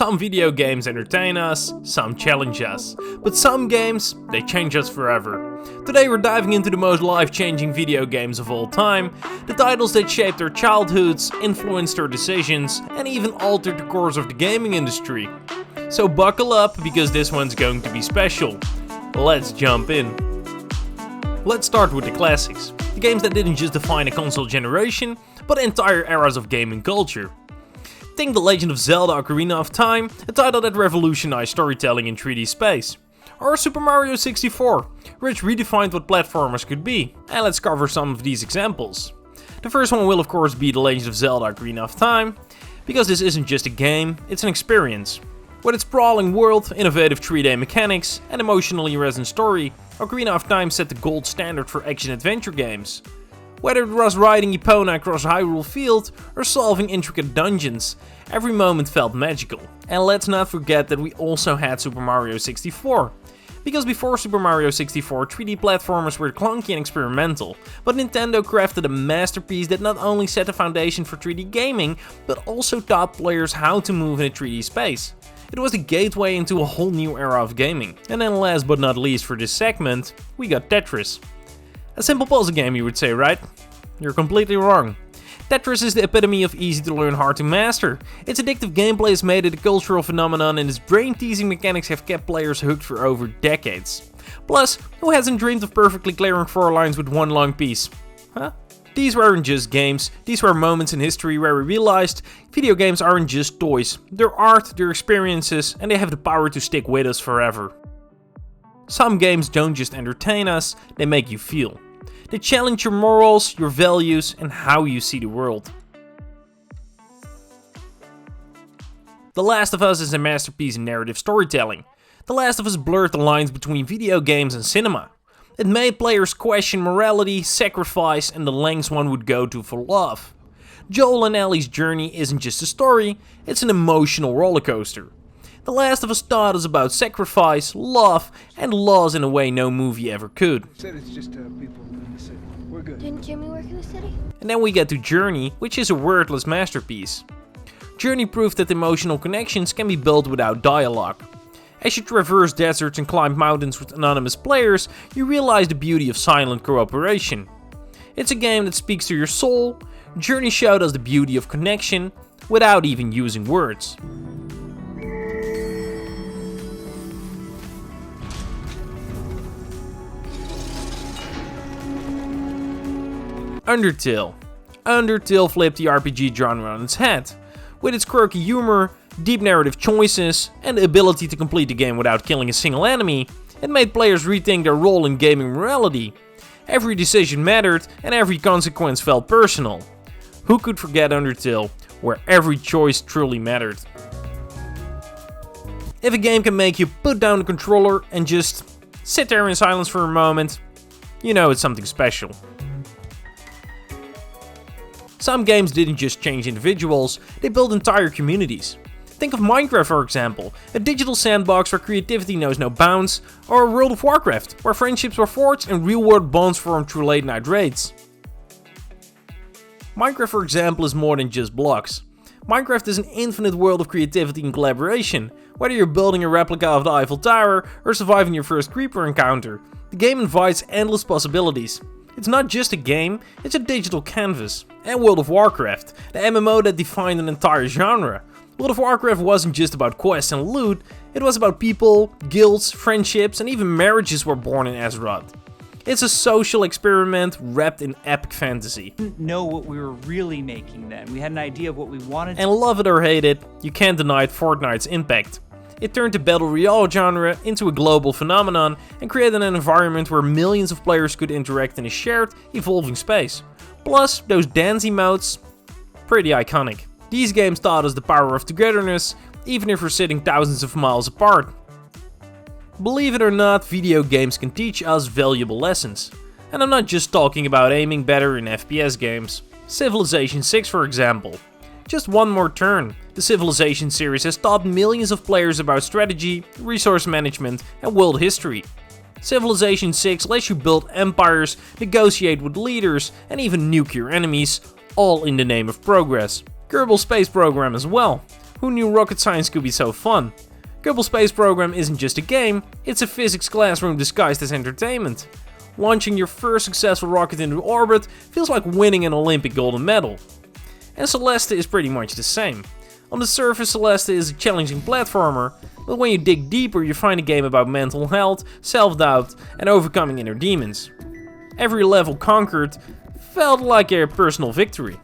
Some video games entertain us, some challenge us, but some games, they change us forever. Today we're diving into the most life-changing video games of all time, the titles that shaped our childhoods, influenced our decisions, and even altered the course of the gaming industry. So buckle up, because this one's going to be special. Let's jump in. Let's start with the classics, the games that didn't just define a console generation, but entire eras of gaming culture. Think The Legend of Zelda: Ocarina of Time, a title that revolutionized storytelling in 3D space. Or Super Mario 64, which redefined what platformers could be. And let's cover some of these examples. The first one will of course be The Legend of Zelda: Ocarina of Time, because this isn't just a game, it's an experience. With its sprawling world, innovative 3D mechanics, and emotionally resonant story, Ocarina of Time set the gold standard for action-adventure games. Whether it was riding Epona across Hyrule Field or solving intricate dungeons, every moment felt magical. And let's not forget that we also had Super Mario 64. Because before Super Mario 64, 3D platformers were clunky and experimental, but Nintendo crafted a masterpiece that not only set the foundation for 3D gaming, but also taught players how to move in a 3D space. It was the gateway into a whole new era of gaming. And then last but not least for this segment, we got Tetris. A simple puzzle game, you would say, right? You're completely wrong. Tetris is the epitome of easy to learn, hard to master. Its addictive gameplay has made it a cultural phenomenon, and its brain-teasing mechanics have kept players hooked for over decades. Plus, who hasn't dreamed of perfectly clearing 4 lines with one long piece? Huh? These weren't just games, these were moments in history where we realized video games aren't just toys. They're art, they're experiences, and they have the power to stick with us forever. Some games don't just entertain us, they make you feel. They challenge your morals, your values, and how you see the world. The Last of Us is a masterpiece in narrative storytelling. The Last of Us blurred the lines between video games and cinema. It made players question morality, sacrifice, and the lengths one would go to for love. Joel and Ellie's journey isn't just a story, it's an emotional rollercoaster. The Last of Us taught us about sacrifice, love, and loss in a way no movie ever could. Said it's just people in the city. We're good. Didn't Jimmy work in the city? And then we get to Journey, which is a wordless masterpiece. Journey proved that emotional connections can be built without dialogue. As you traverse deserts and climb mountains with anonymous players, you realize the beauty of silent cooperation. It's a game that speaks to your soul. Journey showed us the beauty of connection without even using words. Undertale. Undertale flipped the RPG genre on its head. With its quirky humor, deep narrative choices, and the ability to complete the game without killing a single enemy, it made players rethink their role in gaming morality. Every decision mattered, and every consequence felt personal. Who could forget Undertale, where every choice truly mattered? If a game can make you put down the controller and just sit there in silence for a moment, you know it's something special. Some games didn't just change individuals, they built entire communities. Think of Minecraft, for example, a digital sandbox where creativity knows no bounds, or World of Warcraft, where friendships were forged and real-world bonds formed through late-night raids. Minecraft, for example, is more than just blocks. Minecraft is an infinite world of creativity and collaboration. Whether you're building a replica of the Eiffel Tower or surviving your first creeper encounter, the game invites endless possibilities. It's not just a game, it's a digital canvas. And World of Warcraft, the MMO that defined an entire genre. World of Warcraft wasn't just about quests and loot, it was about people, guilds, friendships, and even marriages were born in Azeroth. It's a social experiment wrapped in epic fantasy. We didn't know what we were really making then. We had an idea of what we wanted. And love it or hate it, you can't deny Fortnite's impact. It turned the Battle Royale genre into a global phenomenon and created an environment where millions of players could interact in a shared, evolving space. Plus, those dance emotes, pretty iconic. These games taught us the power of togetherness, even if we're sitting thousands of miles apart. Believe it or not, video games can teach us valuable lessons. And I'm not just talking about aiming better in FPS games. Civilization 6, for example. Just one more turn. The Civilization series has taught millions of players about strategy, resource management, and world history. Civilization 6 lets you build empires, negotiate with leaders, and even nuke your enemies, all in the name of progress. Kerbal Space Program as well. Who knew rocket science could be so fun? Kerbal Space Program isn't just a game, it's a physics classroom disguised as entertainment. Launching your first successful rocket into orbit feels like winning an Olympic gold medal. And Celeste is pretty much the same. On the surface, Celeste is a challenging platformer, but when you dig deeper you find a game about mental health, self-doubt and overcoming inner demons. Every level conquered felt like a personal victory.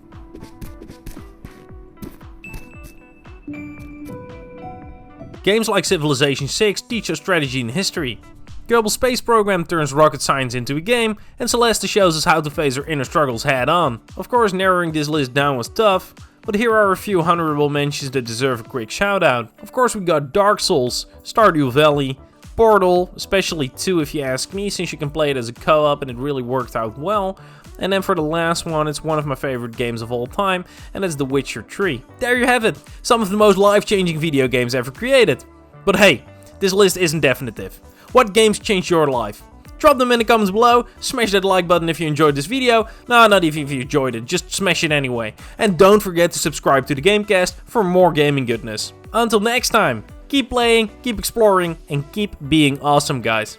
Games like Civilization 6 teach us strategy and history. Kerbal Space Program turns rocket science into a game, and Celeste shows us how to face our inner struggles head on. Of course, narrowing this list down was tough, but here are a few honorable mentions that deserve a quick shout out. Of course we got Dark Souls, Stardew Valley, Portal, especially 2 if you ask me, since you can play it as a co-op and it really worked out well. And then for the last one, it's one of my favorite games of all time, and it's The Witcher 3. There you have it, some of the most life-changing video games ever created. But hey, this list isn't definitive. What games changed your life? Drop them in the comments below, smash that like button if you enjoyed this video. No, not even if you enjoyed it, just smash it anyway. And don't forget to subscribe to the Gamecast for more gaming goodness. Until next time, keep playing, keep exploring, and keep being awesome, guys.